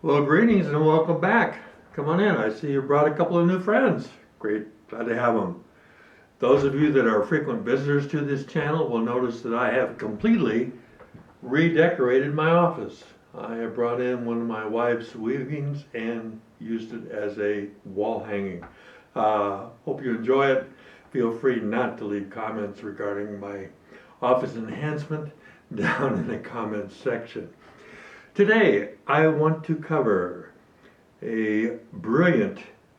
Well, greetings and welcome back. Come on in. I see you brought a couple of new friends. Great, glad to have them. Those of you that are frequent visitors to this channel will notice that I have completely redecorated my office. I have brought in one of my wife's weavings and used it as a wall hanging. Hope you enjoy it. Feel free not to leave comments regarding my office enhancement down in the comments section. Today, I want to cover a brilliant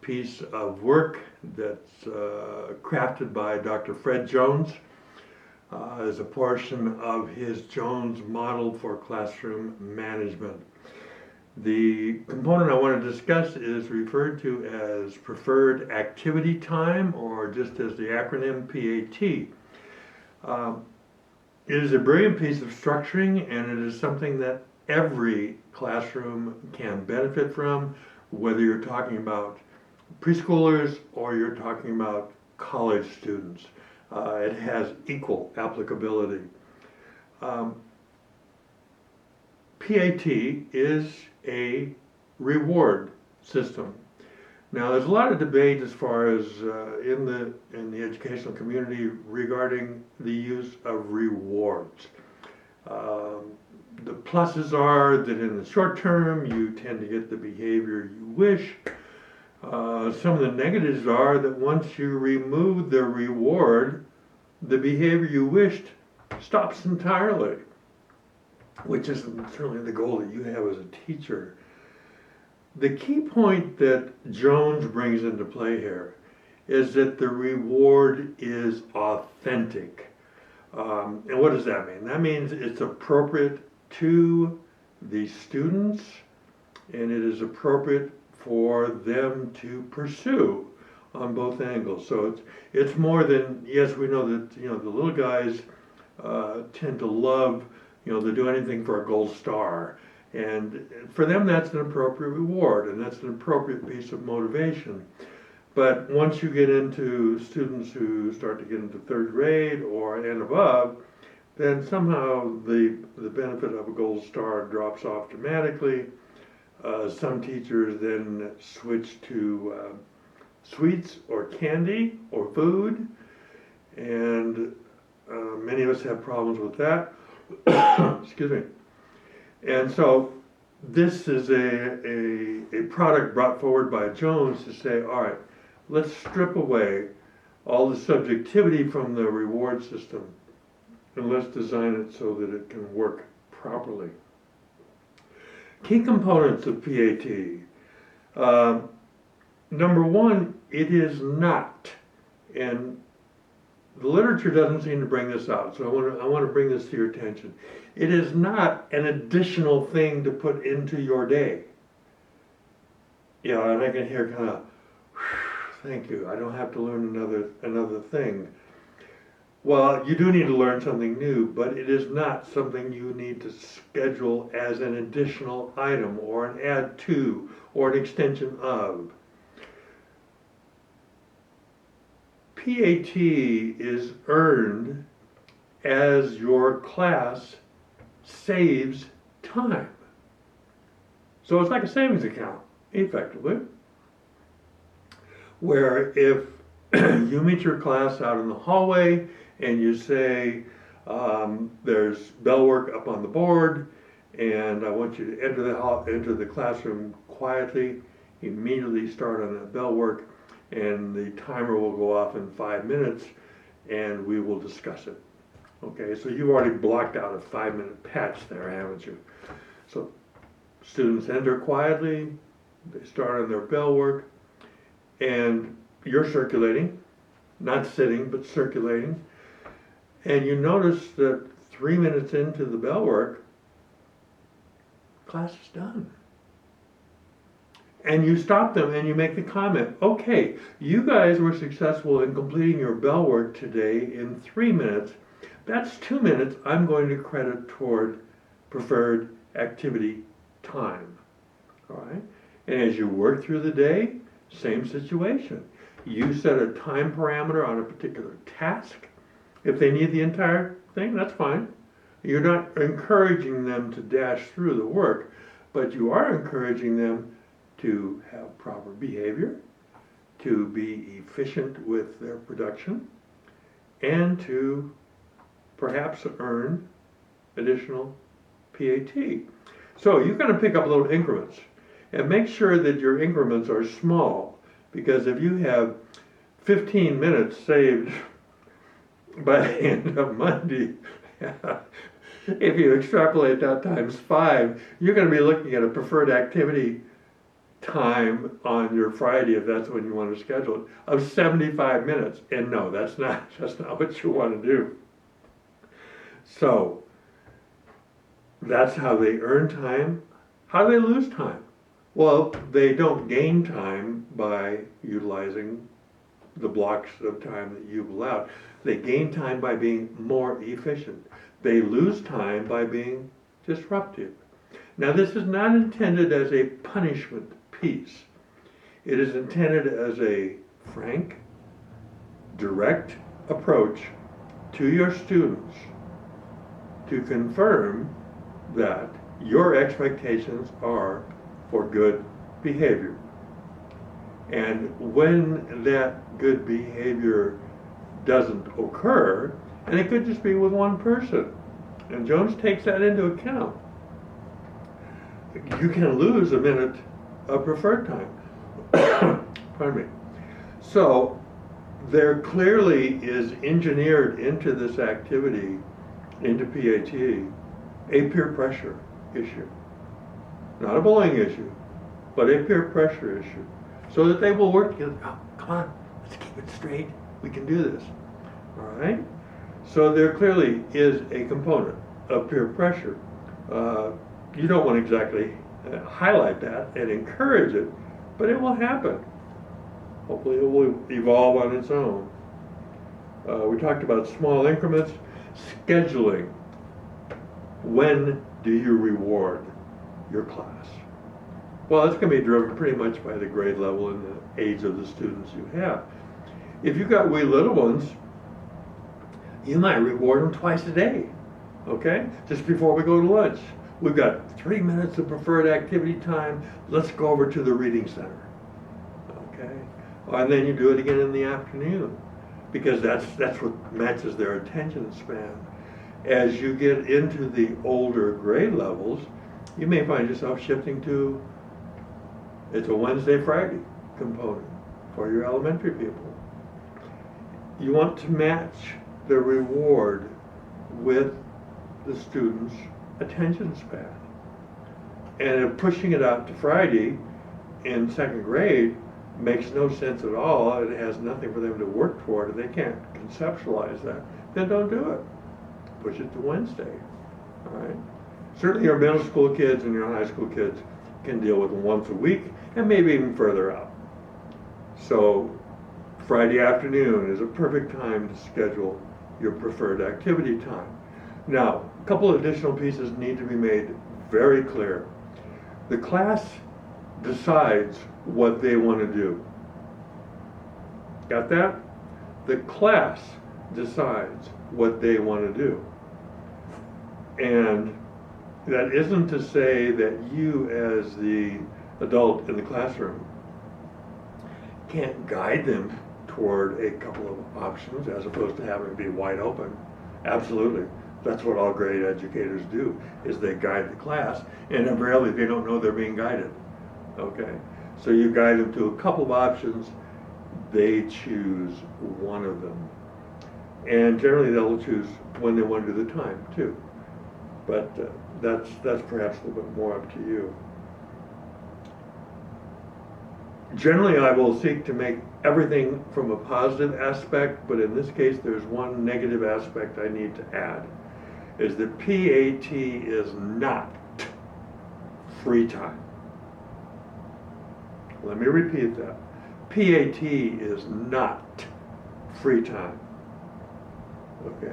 piece of work that's crafted by Dr. Fred Jones as a portion of his Jones model for classroom management. The component I want to discuss is referred to as preferred activity time, or just as the acronym PAT. It is a brilliant piece of structuring, and it is something that every classroom can benefit from, whether you're talking about preschoolers or you're talking about college students. It has equal applicability. PAT is a reward system. Now, there's a lot of debate as far as in the educational community regarding the use of rewards. The pluses are that in the short term you tend to get the behavior you wish. Some of the negatives are that once you remove the reward, the behavior you wished stops entirely, which isn't certainly the goal that you have as a teacher. The key point that Jones brings into play here is that the reward is authentic. And what does that mean? That means it's appropriate to the students, and it is appropriate for them to pursue on both angles. So it's more than, yes, we know that the little guys tend to love, to do anything for a gold star, and for them that's an appropriate reward, and that's an appropriate piece of motivation. But once you get into students who start to get into third grade and above, then somehow the benefit of a gold star drops off dramatically. Some teachers then switch to sweets or candy or food, and many of us have problems with that. Excuse me. And so this is a product brought forward by Jones to say, all right, let's strip away all the subjectivity from the reward system, and let's design it so that it can work properly. Key components of PAT. Number one, it is not, and the literature doesn't seem to bring this out, so I want to bring this to your attention. It is not an additional thing to put into your day. And I can hear kind of, thank you, I don't have to learn another thing. Well, you do need to learn something new, but it is not something you need to schedule as an additional item or an add to or an extension of. PAT is earned as your class saves time. So it's like a savings account, effectively, where if you meet your class out in the hallway and you say, there's bell work up on the board, and I want you to enter the classroom quietly, immediately start on that bell work, and the timer will go off in 5 minutes, and we will discuss it. Okay, so you've already blocked out a 5-minute patch there, haven't you? So students enter quietly, they start on their bell work, and you're circulating, not sitting, but circulating. And you notice that 3 minutes into the bell work, class is done. And you stop them and you make the comment, okay, you guys were successful in completing your bell work today in 3 minutes. That's 2 minutes I'm going to credit toward preferred activity time. All right? And as you work through the day, same situation. You set a time parameter on a particular task. If they need the entire thing, that's fine. You're not encouraging them to dash through the work, but you are encouraging them to have proper behavior, to be efficient with their production, and to perhaps earn additional PAT. So you're going to pick up little increments and make sure that your increments are small, because if you have 15 minutes saved by the end of Monday, if you extrapolate that times 5, you're going to be looking at a preferred activity time on your Friday, if that's when you want to schedule it, of 75 minutes. And no, that's not what you want to do. So that's how they earn time. How do they lose time? Well, they don't gain time by utilizing the blocks of time that you've allowed. They gain time by being more efficient. They lose time by being disruptive. Now, this is not intended as a punishment piece. It is intended as a frank, direct approach to your students to confirm that your expectations are for good behavior. And when that good behavior doesn't occur, and it could just be with one person, and Jones takes that into account, you can lose a minute of preferred time. Pardon me. So there clearly is engineered into this activity, into PAT, a peer pressure issue. Not a bullying issue, but a peer pressure issue. So that they will work together. Oh, come on, let's keep it straight. We can do this. All right? So there clearly is a component of peer pressure. You don't want to exactly highlight that and encourage it, but it will happen. Hopefully it will evolve on its own. We talked about small increments, scheduling. When do you reward your class? Well, it's going to be driven pretty much by the grade level and the age of the students you have. If you've got wee little ones, you might reward them twice a day, okay? Just before we go to lunch. We've got 3 minutes of preferred activity time. Let's go over to the reading center, okay? And then you do it again in the afternoon, because that's what matches their attention span. As you get into the older grade levels, you may find yourself shifting to, it's a Wednesday, Friday component for your elementary people. You want to match the reward with the student's attention span. And if pushing it out to Friday in second grade makes no sense at all, it has nothing for them to work toward, and they can't conceptualize that, then don't do it. Push it to Wednesday, all right? Certainly your middle school kids and your high school kids can deal with once a week, and maybe even further out. So Friday afternoon is a perfect time to schedule your preferred activity time. Now, a couple of additional pieces need to be made very clear. The class decides what they want to do. Got that? The class decides what they want to do. And that isn't to say that you, as the adult in the classroom, can't guide them toward a couple of options as opposed to having it be wide open. Absolutely. That's what all great educators do, is they guide the class, and rarely they don't know they're being guided. Okay? So you guide them to a couple of options, they choose one of them. And generally they'll choose when they want to do the time too. But that's perhaps a little bit more up to you. Generally, I will seek to make everything from a positive aspect, but in this case, there's one negative aspect I need to add, is that PAT is not free time. Let me repeat that. PAT is not free time. Okay?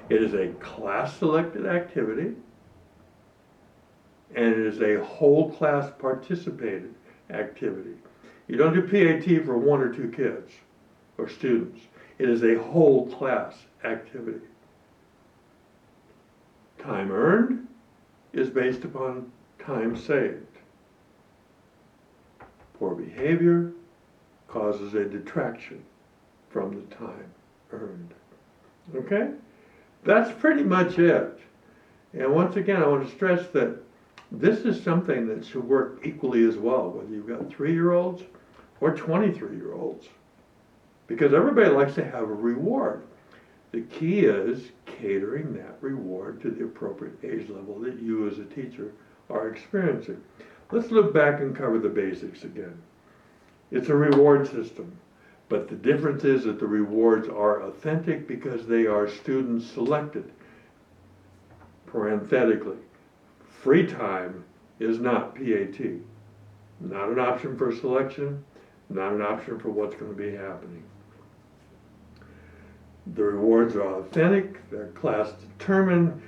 It is a class-selected activity, and it is a whole class participated activity. You don't do PAT for 1 or 2 kids or students. It is a whole class activity. Time earned is based upon time saved. Poor behavior causes a detraction from the time earned. Okay? That's pretty much it. And once again, I want to stress that this is something that should work equally as well, whether you've got 3-year-olds or 23-year-olds. Because everybody likes to have a reward. The key is catering that reward to the appropriate age level that you as a teacher are experiencing. Let's look back and cover the basics again. It's a reward system, but the difference is that the rewards are authentic because they are student selected. Parenthetically, free time is not PAT. Not an option for selection, not an option for what's going to be happening. The rewards are authentic, they're class determined,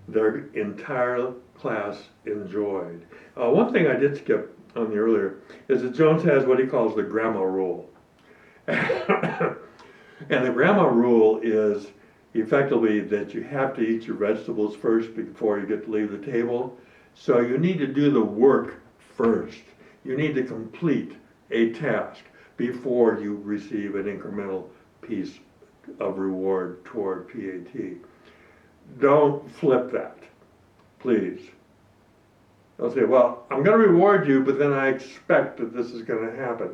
they're entire class enjoyed. One thing I did skip on the earlier is that Jones has what he calls the grandma rule. And the grandma rule is effectively that you have to eat your vegetables first before you get to leave the table. So you need to do the work first. You need to complete a task before you receive an incremental piece of reward toward PAT. Don't flip that, please. They'll say, well, I'm going to reward you, but then I expect that this is going to happen.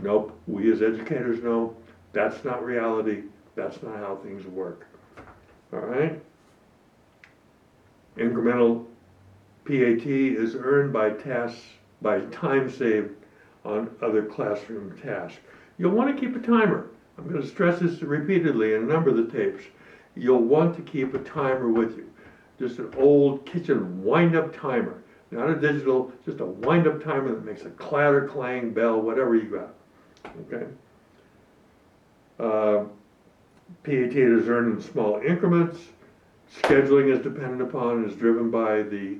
Nope, we as educators know that's not reality. That's not how things work. All right? Incremental PAT is earned by tasks, by time saved on other classroom tasks. You'll want to keep a timer. I'm going to stress this repeatedly in a number of the tapes. You'll want to keep a timer with you. Just an old kitchen wind-up timer. Not a digital, just a wind-up timer that makes a clatter, clang, bell, whatever you got. Okay? PAT is earned in small increments. Scheduling is dependent upon and is driven by the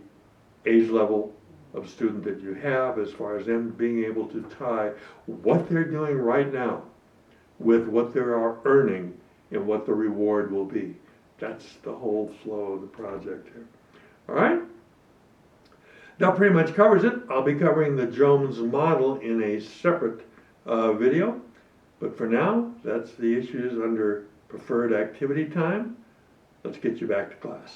age level of student that you have, as far as them being able to tie what they're doing right now with what they are earning and what the reward will be. That's the whole flow of the project here. All right? That pretty much covers it. I'll be covering the Jones model in a separate video. But for now, that's the issues under preferred activity time. Let's get you back to class.